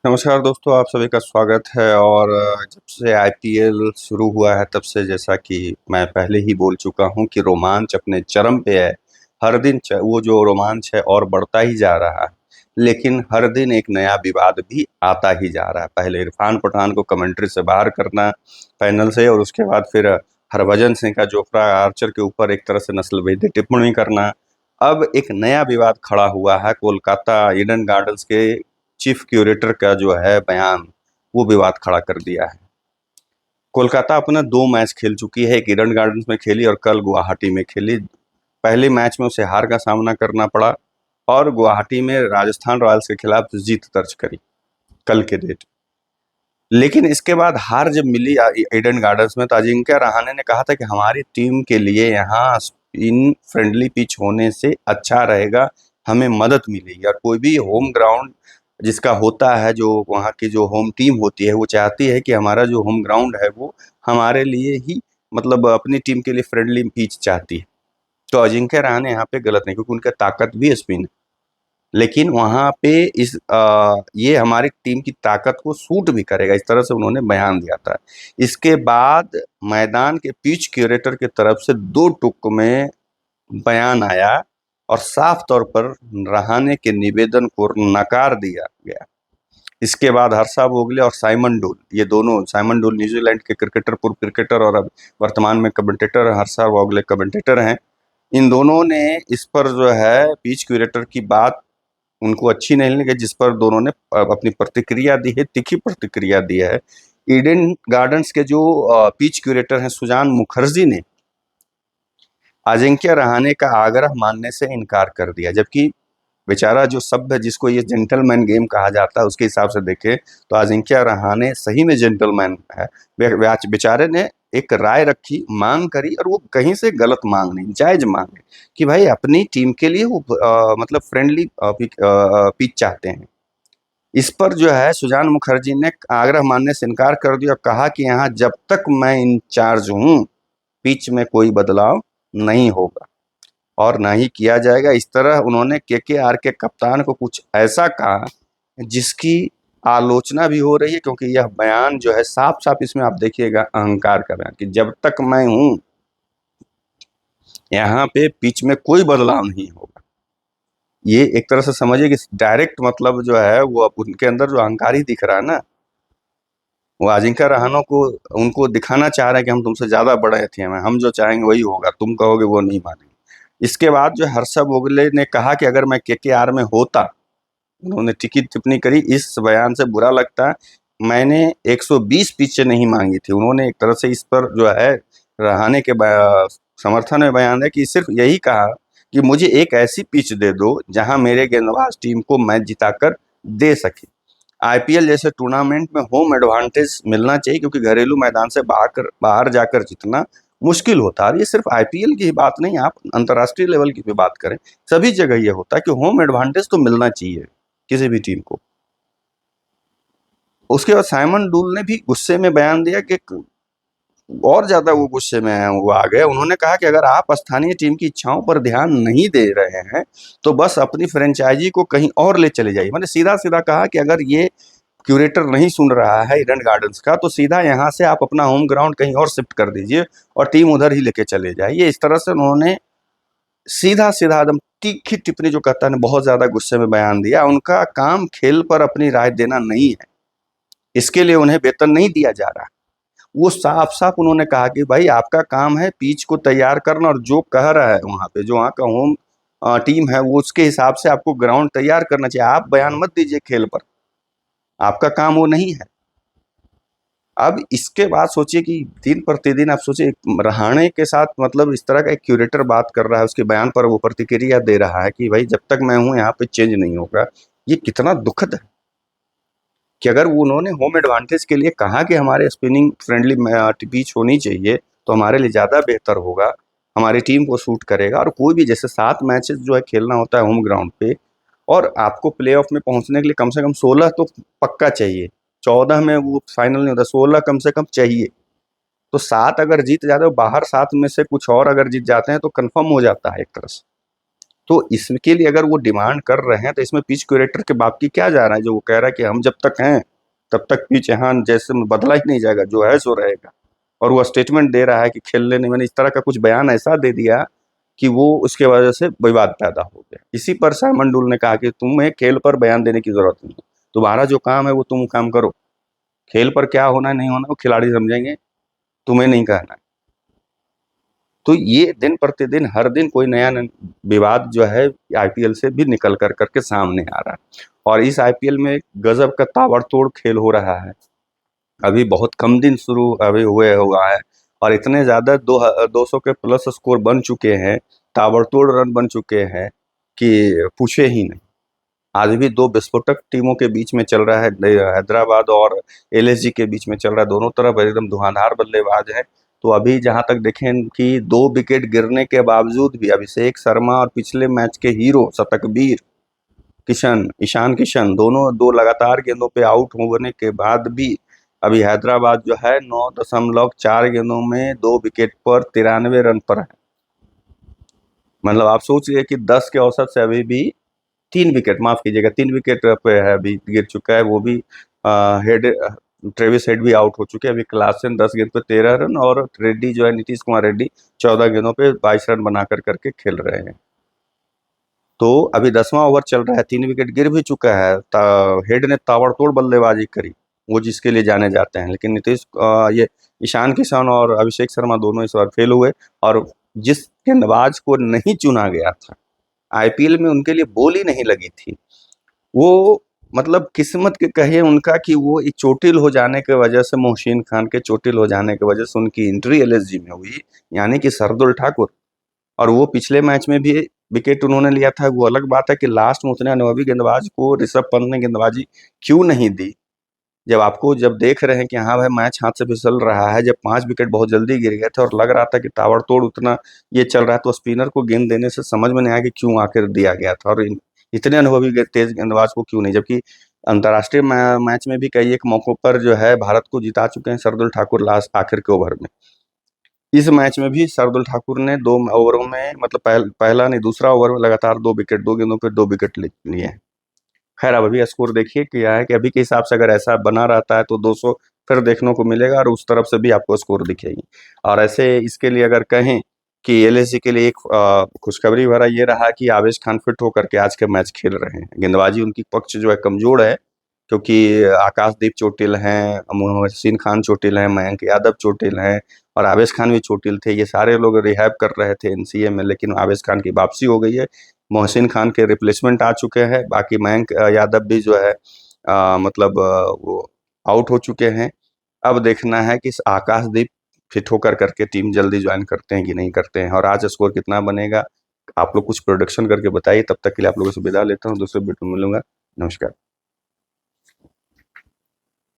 नमस्कार दोस्तों, आप सभी का स्वागत है। और जब से आईपीएल शुरू हुआ है तब से, जैसा कि मैं पहले ही बोल चुका हूं, कि रोमांच अपने चरम पे है। हर दिन वो जो रोमांच है और बढ़ता ही जा रहा है, लेकिन हर दिन एक नया विवाद भी आता ही जा रहा है। पहले इरफान पठान को कमेंट्री से बाहर करना पैनल से, और उसके बाद फिर हरभजन सिंह का जोफ्रा आर्चर के ऊपर एक तरह से नस्लविरोधी टिप्पणी करना। अब एक नया विवाद खड़ा हुआ है कोलकाता ईडन गार्डन्स के चीफ क्यूरेटर का जो है बयान, वो विवाद खड़ा कर दिया है। कोलकाता अपना 2 मैच खेल चुकी है, एक ईडन गार्डन्स में खेली और कल गुवाहाटी में खेली। पहले मैच में उसे हार का सामना करना पड़ा और गुवाहाटी में राजस्थान रॉयल्स के खिलाफ जीत दर्ज करी कल के डेट। लेकिन इसके बाद हार जब मिली ईडन गार्डन्स में, तो अजिंक्य रहाणे ने कहा था कि हमारी टीम के लिए यहाँ स्पिन फ्रेंडली पिच होने से अच्छा रहेगा, हमें मदद मिलेगी। और कोई भी होम ग्राउंड जिसका होता है, जो वहाँ की जो होम टीम होती है, वो चाहती है कि हमारा जो होम ग्राउंड है वो हमारे लिए ही, मतलब अपनी टीम के लिए फ्रेंडली पिच चाहती है। तो अजिंक्य रहाणे यहाँ पे गलत नहीं, क्योंकि उनका ताकत भी स्पिन है। लेकिन वहाँ पे ये हमारी टीम की ताकत को सूट भी करेगा, इस तरह से उन्होंने बयान दिया था। इसके बाद मैदान के पिच क्यूरेटर की तरफ से 2 टुक में बयान आया और साफ तौर पर रहाणे के निवेदन को नकार दिया गया। इसके बाद हर्षा भोगले और साइमन डोल, ये दोनों, साइमन डोल न्यूजीलैंड के क्रिकेटर, पूर्व क्रिकेटर और अब वर्तमान में कमेंटेटर, हर्षा भोगले कमेंटेटर हैं। इन दोनों ने इस पर जो है पिच क्यूरेटर की बात उनको अच्छी नहीं लगी, जिस पर दोनों ने अपनी प्रतिक्रिया दी है, तीखी प्रतिक्रिया दी है। ईडन गार्डन्स के जो पिच क्यूरेटर हैं सुजान मुखर्जी ने अजिंक्य रहाणे का आग्रह मानने से इनकार कर दिया, जबकि बेचारा जो सभ्य, जिसको ये जेंटलमैन गेम कहा जाता है, उसके हिसाब से देखें तो अजिंक्य रहाणे सही में जेंटलमैन है। बेचारे ने एक राय रखी, मांग करी, और वो कहीं से गलत मांग नहीं, जायज मांग है कि भाई अपनी टीम के लिए वो मतलब फ्रेंडली पिच चाहते हैं। इस पर जो है सुजान मुखर्जी ने आग्रह मानने से इनकार कर दिया और कहा कि यहाँ जब तक मैं इंचार्ज हूँ, पिच में कोई बदलाव नहीं होगा और ना ही किया जाएगा। इस तरह उन्होंने केकेआर के कप्तान को कुछ ऐसा कहा जिसकी आलोचना भी हो रही है, क्योंकि यह बयान जो है साफ साफ, इसमें आप देखिएगा अहंकार का बयान, कि जब तक मैं हूं यहाँ पे पिच में कोई बदलाव नहीं होगा। ये एक तरह से समझिए कि डायरेक्ट मतलब जो है वो अब उनके अंदर जो अहंकार ही दिख रहा है ना, वो अजिंक्य रहाणे को, उनको दिखाना चाह रहे हैं कि हम तुमसे ज्यादा बड़े थे, हम जो चाहेंगे वही होगा, तुम कहोगे वो नहीं मानेंगे। इसके बाद जो हर्षा भोगले ने कहा कि अगर मैं केकेआर में होता, उन्होंने टिकी टिप्पणी करी, इस बयान से बुरा लगता, मैंने 120 पिच नहीं मांगी थी। उन्होंने एक तरह से इस पर जो है रहाणे के समर्थन में बयान है कि सिर्फ यही कहा कि मुझे एक ऐसी पिच दे दो जहां मेरे गेंदबाज टीम को मैच जिताकर दे सके। आईपीएल जैसे टूर्नामेंट में होम एडवांटेज मिलना चाहिए, क्योंकि घरेलू मैदान से बाहर जाकर जीतना मुश्किल होता है। और ये सिर्फ आईपीएल की ही बात नहीं, आप अंतर्राष्ट्रीय लेवल की भी बात करें, सभी जगह ये होता है कि होम एडवांटेज तो मिलना चाहिए किसी भी टीम को। उसके बाद साइमन डूल ने भी गुस्से में बयान दिया कि और ज्यादा वो गुस्से में वो आ गए। उन्होंने कहा कि अगर आप स्थानीय टीम की इच्छाओं पर ध्यान नहीं दे रहे हैं तो बस अपनी फ्रेंचाइजी को कहीं और ले चले जाइए। मैंने सीधा सीधा कहा कि अगर ये क्यूरेटर नहीं सुन रहा है ईडन गार्डन्स का, तो सीधा यहाँ से आप अपना होम ग्राउंड कहीं और शिफ्ट कर दीजिए और टीम उधर ही लेके चले जाइए। इस तरह से उन्होंने सीधा सीधा एकदम तीखी टिप्पणी, जो कहता है, बहुत ज्यादा गुस्से में बयान दिया। उनका काम खेल पर अपनी राय देना नहीं है, इसके लिए उन्हें वेतन नहीं दिया जा रहा। वो साफ साफ उन्होंने कहा कि भाई आपका काम है पिच को तैयार करना, और जो कह रहा है वहां पे, जो वहाँ का होम टीम है, वो उसके हिसाब से आपको ग्राउंड तैयार करना चाहिए। आप बयान मत दीजिए खेल पर, आपका काम वो नहीं है। अब इसके बाद सोचिए कि दिन प्रतिदिन आप सोचिए रहाणे के साथ, मतलब इस तरह का एक क्यूरेटर बात कर रहा है, उसके बयान पर वो प्रतिक्रिया दे रहा है कि भाई जब तक मैं हूं यहाँ पे चेंज नहीं होगा। ये कितना दुखद है कि अगर वो उन्होंने होम एडवांटेज के लिए कहा कि हमारे स्पिनिंग फ्रेंडली पिच होनी चाहिए, तो हमारे लिए ज़्यादा बेहतर होगा, हमारी टीम को सूट करेगा। और कोई भी, जैसे 7 मैचेस जो है खेलना होता है होम ग्राउंड पे, और आपको प्लेऑफ में पहुंचने के लिए कम से कम 16 तो पक्का चाहिए। 14 में वो फाइनल नहीं होता, 16 कम से कम चाहिए। तो 7 अगर जीत जाते हो, बाहर 7 में से कुछ और अगर जीत जाते हैं तो कंफर्म हो जाता है एक तरह से। तो इसके लिए अगर वो डिमांड कर रहे हैं तो इसमें पिच क्यूरेटर के बाप की क्या जा रहा है, जो वो कह रहा है कि हम जब तक हैं तब तक पिच यहाँ जैसे में बदला ही नहीं जाएगा, जो है सो रहेगा। और वो स्टेटमेंट दे रहा है कि खेलने नहीं, मैंने इस तरह का कुछ बयान ऐसा दे दिया कि वो उसके वजह से विवाद पैदा हो गया। इसी पर साइमन डूल ने कहा कि तुम्हें खेल पर बयान देने की जरूरत नहीं, तुम्हारा जो काम है वो तुम काम करो, खेल पर क्या होना है नहीं होना वो खिलाड़ी समझेंगे, तुम्हें नहीं कहना है। तो ये दिन प्रतिदिन हर दिन कोई नया विवाद जो है आईपीएल से भी निकल कर करके सामने आ रहा है। और इस आईपीएल में गजब का ताबड़तोड़ खेल हो रहा है। अभी बहुत कम दिन शुरू अभी हुए हुआ है और इतने ज्यादा 200 के प्लस स्कोर बन चुके हैं, ताबड़तोड़ रन बन चुके हैं कि पूछे ही नहीं। आज भी दो विस्फोटक टीमों के बीच में चल रहा है, हैदराबाद और एलएसजी के बीच में चल रहा है। दोनों तरफ एकदम धुआंधार बल्लेबाज है। तो अभी जहां तक देखें कि 2 विकेट गिरने के बावजूद भी अभिषेक शर्मा और पिछले मैच के हीरो शतकवीर किशन, ईशान किशन, दोनों 2 लगातार गेंदों पे आउट होने के बाद भी अभी हैदराबाद जो है 9.4 गेंदों में 2 विकेट पर 93 रन पर है। मतलब आप सोचिए कि 10 के औसत से अभी भी 3 विकेट, माफ कीजिएगा, 3 विकेट पे है, अभी गिर चुका है। वो भी हेड, ट्रेविस हेड भी आउट हो चुके हैं। अभी क्लासन 10 गेंद पे 13 रन और रेड्डी जो है, नीतीश कुमार रेड्डी 14 गेंदों पे 22 रन बना कर करके खेल रहे हैं। तो अभी 10वां ओवर चल रहा है, 3 विकेट गिर भी चुका है। हेड ने ताबड़तोड़ बल्लेबाजी करी, वो जिसके लिए जाने जाते हैं। लेकिन ये ईशान किशन और अभिषेक शर्मा दोनों इस बार फेल हुए। और जिस गेंदबाज को नहीं चुना गया था, आईपीएल में उनके लिए बोली नहीं लगी थी, वो मतलब किस्मत के कहे उनका कि वो एक चोटिल हो जाने की वजह से, मोहसिन खान के चोटिल हो जाने की वजह से उनकी एंट्री एलएसजी में हुई, यानी कि शार्दुल ठाकुर। और वो पिछले मैच में भी विकेट उन्होंने लिया था। वो अलग बात है कि लास्ट में उतने अनुभवी गेंदबाज को ऋषभ पंत ने गेंदबाजी क्यों नहीं दी, जब आपको जब देख रहे हैं कि हाँ भाई मैच हाथ से फिसल रहा है, जब 5 विकेट बहुत जल्दी गिर गए थे और लग रहा था कि ताबड़तोड़ उतना ये चल रहा है, तो स्पिनर को गेंद देने से समझ में नहीं आया कि क्यों आखिर दिया गया था और इतने अनुभवी तेज गेंदबाज को क्यों नहीं। जबकि अंतर्राष्ट्रीय मैच में भी कई एक मौकों पर जो है भारत को जिता चुके हैं शार्दुल ठाकुर लास्ट आखिर के ओवर में। इस मैच में भी शार्दुल ठाकुर ने 2 ओवरों में, मतलब पहला नहीं दूसरा ओवर में लगातार 2 विकेट, 2 गेंदों पे 2 विकेट लिए हैं। खैर अब अभी स्कोर देखिए क्या है कि अभी के हिसाब से अगर ऐसा बना रहता है तो 200 फिर देखने को मिलेगा और उस तरफ से भी आपको स्कोर दिखेगी। और ऐसे इसके लिए अगर कहें कि एलएसजी के लिए एक खुशखबरी भरा ये रहा कि आवेश खान फिट होकर के आज के मैच खेल रहे हैं। गेंदबाजी उनकी पक्ष जो है कमजोर है, क्योंकि आकाशदीप चोटिल हैं, मोहसिन खान चोटिल हैं, मयंक यादव चोटिल हैं और आवेश खान भी चोटिल थे। ये सारे लोग रिहैब कर रहे थे एनसीए में, लेकिन आवेश खान की वापसी हो गई है, मोहसिन खान के रिप्लेसमेंट आ चुके हैं। बाकी मयंक यादव भी जो है मतलब वो आउट हो चुके हैं। अब देखना है कि आकाशदीप फिट होकर करके टीम जल्दी ज्वाइन करते हैं कि नहीं करते हैं, और आज स्कोर कितना बनेगा आप लोग कुछ प्रोडिक्शन करके बताइए। तब तक के लिए आप लोगों से विदा लेता हूँ, दूसरे वीडियो में मिलूंगा। नमस्कार।